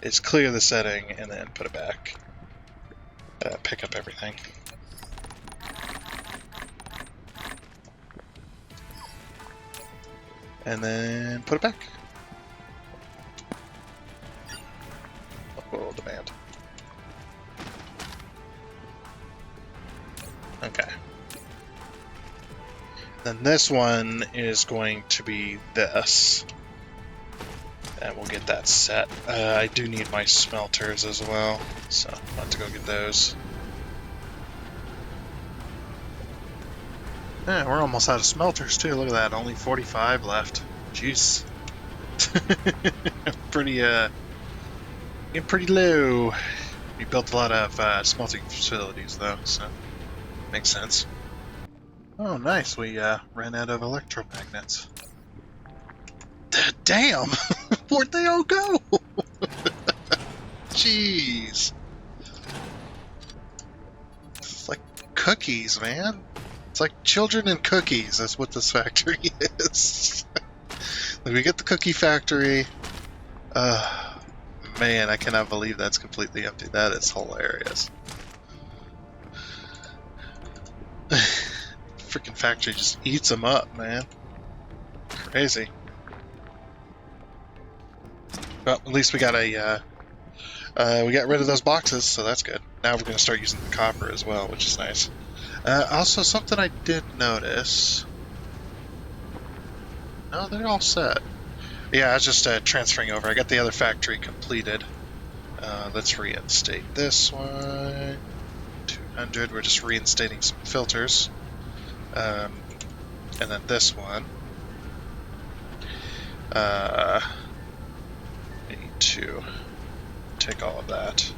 Is clear the setting and then put it back. Pick up everything. And then put it back. Oh, demand. Okay. Then this one is going to be this. And we'll get that set. I do need my smelters as well, so I'll have to go get those. Yeah, we're almost out of smelters too. Look at that, only 45 left. Jeez. Getting pretty low. We built a lot of smelting facilities though, so makes sense. Oh, nice. We ran out of electromagnets. Damn! Where'd they all go? Jeez. It's like cookies, man. It's like children and cookies. That's what this factory is. Like, we get the cookie factory. Man, I cannot believe that's completely empty. That is hilarious. Freaking factory just eats them up, man. Crazy. Well, at least we got we got rid of those boxes, so that's good. Now we're going to start using the copper as well, which is nice. Also, something I did notice. No, they're all set. Yeah, I was just transferring over. I got the other factory completed. Let's reinstate this one. 200. We're just reinstating some filters. And then this one. To take all of that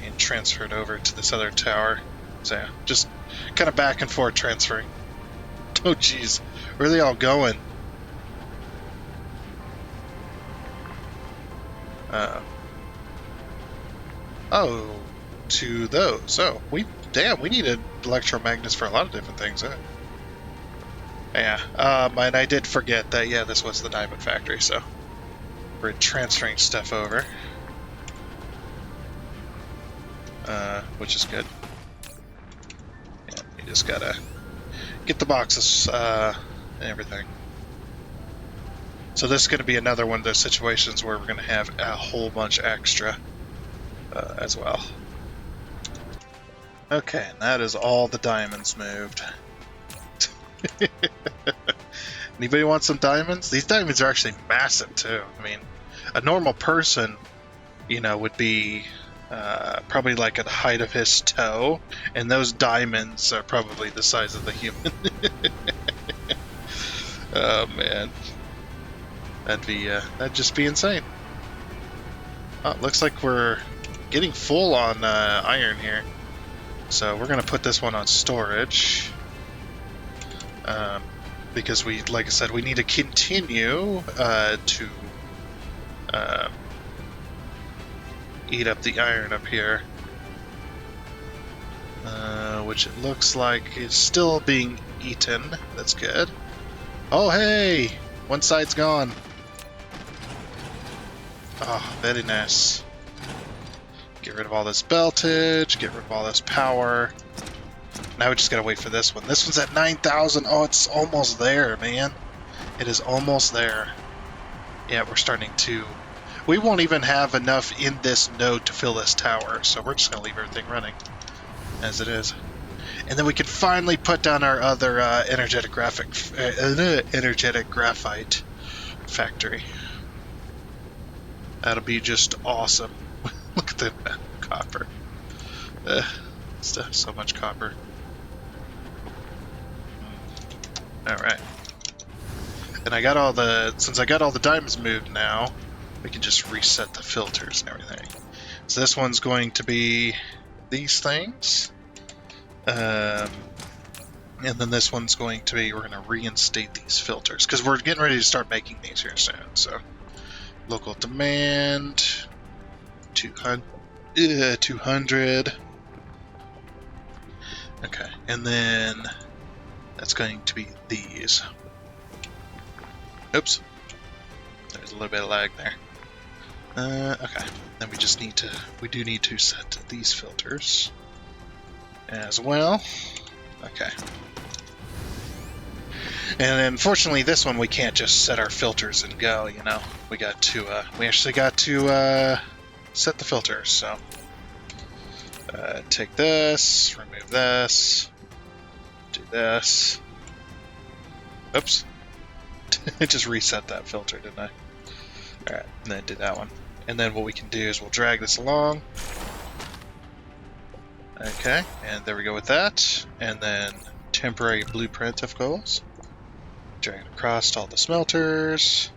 and transfer it over to this other tower. So yeah, just kind of back and forth transferring. Oh jeez, where are they all going? Oh, to those. Oh, we needed electromagnets for a lot of different things, huh? Yeah, and I did forget that, yeah, this was the diamond factory, so we're transferring stuff over, which is good. Yeah, you just gotta get the boxes and everything. So this is going to be another one of those situations where we're going to have a whole bunch extra as well. Okay, and that is all the diamonds moved. Anybody want some diamonds? These diamonds are actually massive too. I mean, a normal person, you know, would be probably like at the height of his toe, and those diamonds are probably the size of the human. Oh man, that'd just be insane. Oh, it looks like we're getting full on iron here, so we're gonna put this one on storage. Because we, like I said, we need to continue to eat up the iron up here, which it looks like is still being eaten. That's good. Oh hey, one side's gone. Oh, very nice. Get rid of all this beltage, get rid of all this power. Now we just gotta wait for this one. This one's at 9,000. Oh, it's almost there, man. It is almost there. Yeah, we're starting to... We won't even have enough in this node to fill this tower, so we're just gonna leave everything running as it is. And then we can finally put down our other energetic graphite factory. That'll be just awesome. Look at the copper. So much copper. Alright. And I got all the... Since I got all the diamonds moved now, we can just reset the filters and everything. So this one's going to be these things. And then this one's going to be... We're going to reinstate these filters, because we're getting ready to start making these here soon, so... Local demand 200. 200. Okay, and then that's going to be these. Oops. There's a little bit of lag there. Okay. Then we do need to set these filters as well. Okay. And unfortunately, this one we can't just set our filters and go. You know, we actually got to set the filters. So take this, remove this, do this. Oops. I just reset that filter, didn't I? Alright, and then do that one. And then what we can do is we'll drag this along. Okay, and there we go with that. And then temporary blueprint, of course. Drag it across to all the smelters.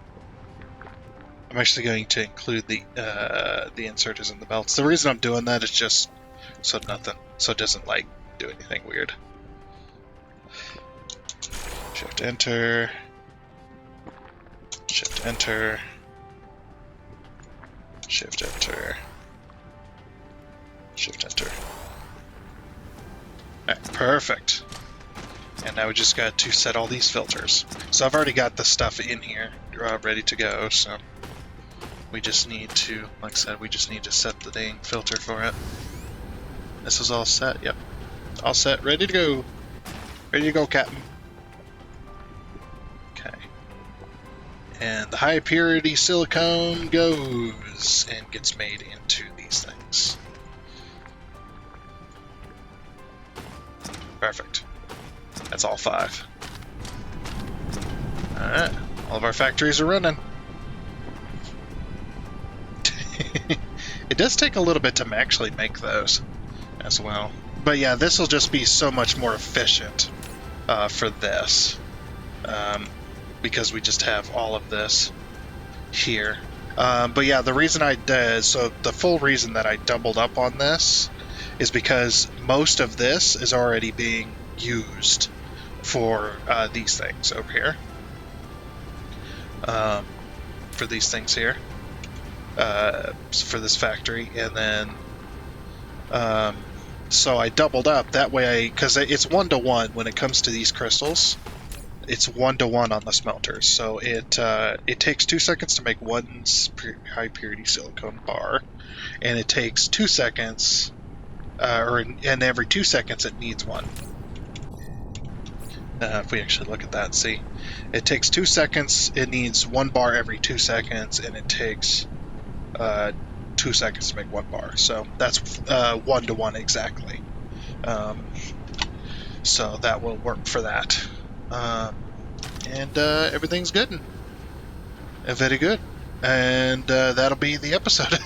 I'm actually going to include the inserters and the belts. The reason I'm doing that is just so it doesn't like do anything weird. Shift enter. Shift enter. Shift enter. Shift enter. Alright, perfect. And now we just got to set all these filters. So I've already got the stuff in here ready to go, so we just need to, like I said, we just need to set the dang filter for it. This is all set, yep. All set, ready to go. Ready to go, Captain. Okay. And the high purity silicone goes and gets made into these things. Perfect. That's all 5. Alright, all of our factories are running. It does take a little bit to actually make those as well. But yeah, this will just be so much more efficient for this. Because we just have all of this here. But yeah, the reason so the full reason that I doubled up on this is because most of this is already being used for these things over here. For these things here. For this factory, and then so I doubled up that way because it's 1-to-1 when it comes to these crystals. It's 1-to-1 on the smelters, so it takes 2 seconds to make one high purity silicone bar, and it takes 2 seconds, and every 2 seconds it needs one. If we actually look at that, see, it takes 2 seconds. It needs 1 bar every 2 seconds, and it takes 2 seconds to make 1 bar. So that's 1-to-1 exactly. So that will work for that. And everything's good. Very good. And that'll be the episode.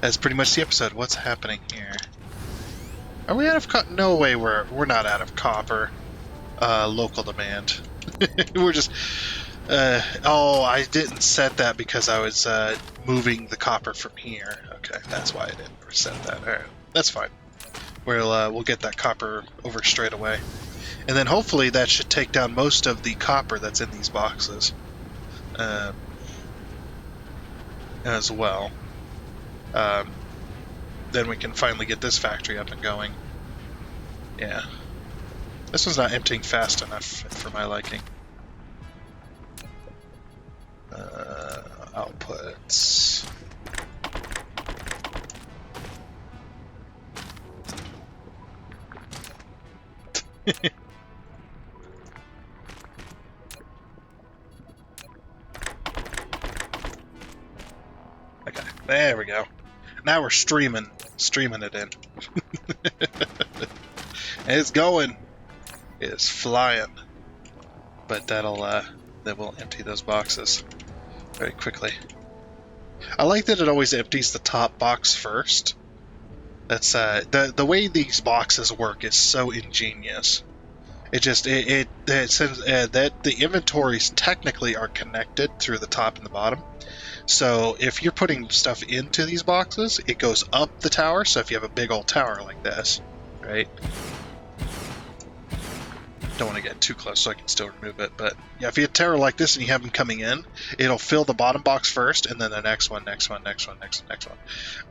That's pretty much the episode. What's happening here? Are we out of copper? No way, we're not out of copper. Local demand. We're just... oh, I didn't set that because I was moving the copper from here. Okay, that's why I didn't set that. Alright, that's fine. We'll get that copper over straight away. And then hopefully that should take down most of the copper that's in these boxes. As well. Then we can finally get this factory up and going. Yeah. This one's not emptying fast enough for my liking. Outputs. Okay, there we go. Now we're streaming it in. It's going. It's flying. But that will empty those boxes very quickly. I like that it always empties the top box first. That's the way these boxes work is so ingenious. It says that the inventories technically are connected through the top and the bottom. So if you're putting stuff into these boxes, it goes up the tower. So if you have a big old tower like this, right? Don't want to get too close so I can still remove it. But yeah, if you have terror like this and you have them coming in, it'll fill the bottom box first, and then the next one.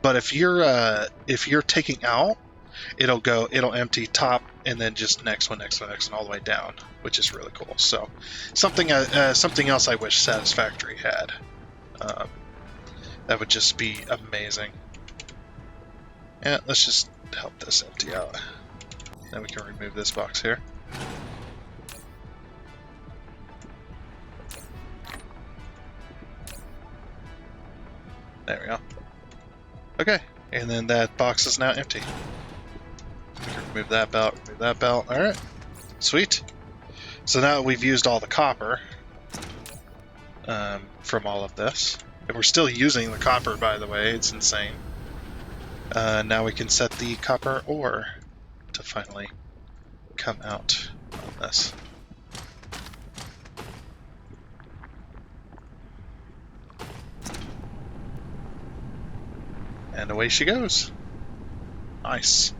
But if you're taking out, it'll empty top, and then just next one, all the way down, which is really cool. So something else I wish Satisfactory had. That would just be amazing. Yeah, let's just help this empty out. Then we can remove this box here. There we go. Okay, and then that box is now empty. We can remove that belt, Alright, sweet. So now we've used all the copper from all of this. And we're still using the copper, by the way, it's insane. Now we can set the copper ore to finally come out on this. And away she goes. Nice.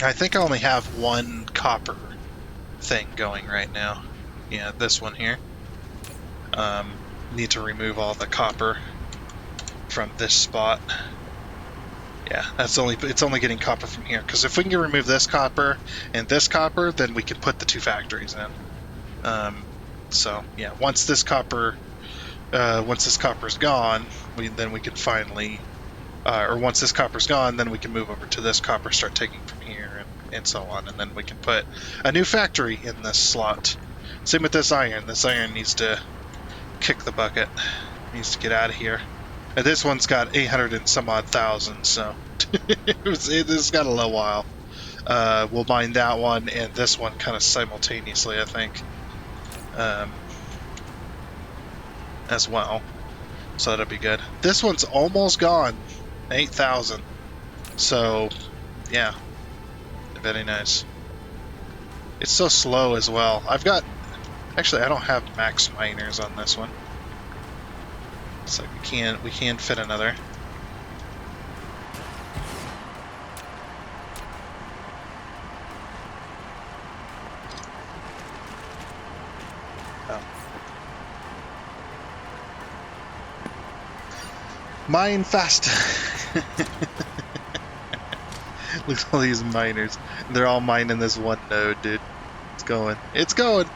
I think I only have one copper thing going right now. Yeah, this one here. Need to remove all the copper from this spot. Yeah, it's only getting copper from here. Because if we can remove this copper and this copper, then we can put the two factories in. So yeah, once this copper's gone, then we can finally, or once this copper's gone, then we can move over to this copper, start taking from here, and so on, and then we can put a new factory in this slot. Same with this iron. This iron needs to kick the bucket. Needs to get out of here. And this one's got 800 and some odd thousand, so it's got a little while. We'll mine that one and this one kind of simultaneously, I think, as well. So that'll be good. This one's almost gone, 8,000. So, yeah, very nice. It's so slow as well. Actually, I don't have max miners on this one. It's like we can fit another. Oh. Mine fast. Look at all these miners. They're all mining this one node, dude. It's going. It's going.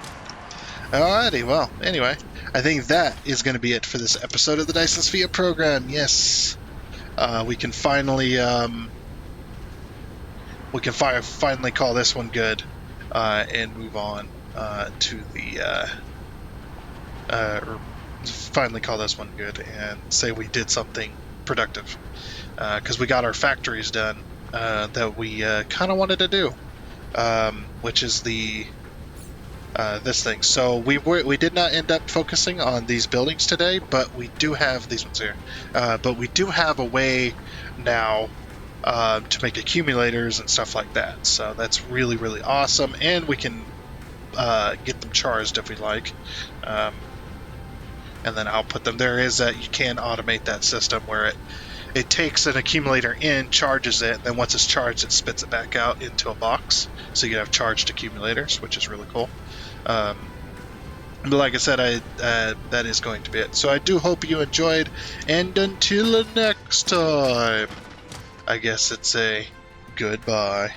Alrighty, well, anyway, I think that is going to be it for this episode of the Dyson Sphere Program. Yes, we can finally finally call this one good and move on to the or finally call this one good and say we did something productive because we got our factories done that we kind of wanted to do, which is the this thing. So we did not end up focusing on these buildings today, but we do have these ones here. But we do have a way now to make accumulators and stuff like that. So that's really, really awesome, and we can get them charged if we like, and then output them. There is that you can automate that system where it takes an accumulator in, charges it, and then once it's charged, it spits it back out into a box. So you can have charged accumulators, which is really cool. But like I said, that is going to be it. So I do hope you enjoyed, and until the next time, I guess it's a goodbye.